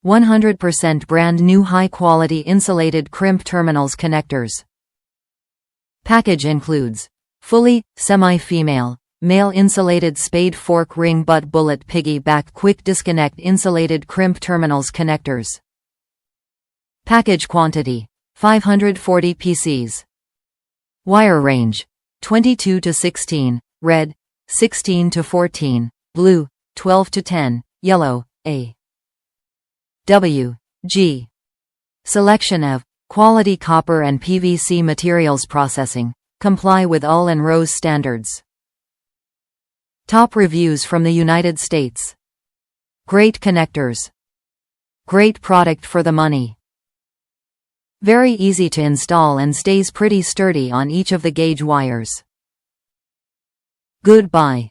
100% brand new high-quality insulated crimp terminals connectors. Package includes fully, semi-female, male insulated spade fork ring butt bullet piggy back quick disconnect insulated crimp terminals connectors. Package quantity 540 pcs. Wire range 22 to 16, red 16 to 14, blue 12 to 10, yellow A.W.G. Selection of quality copper and PVC materials processing, comply with UL and RoHS standards. Top reviews from the United States. Great connectors. Great product for the money. Very easy to install and stays pretty sturdy on each of the gauge wires. Goodbye.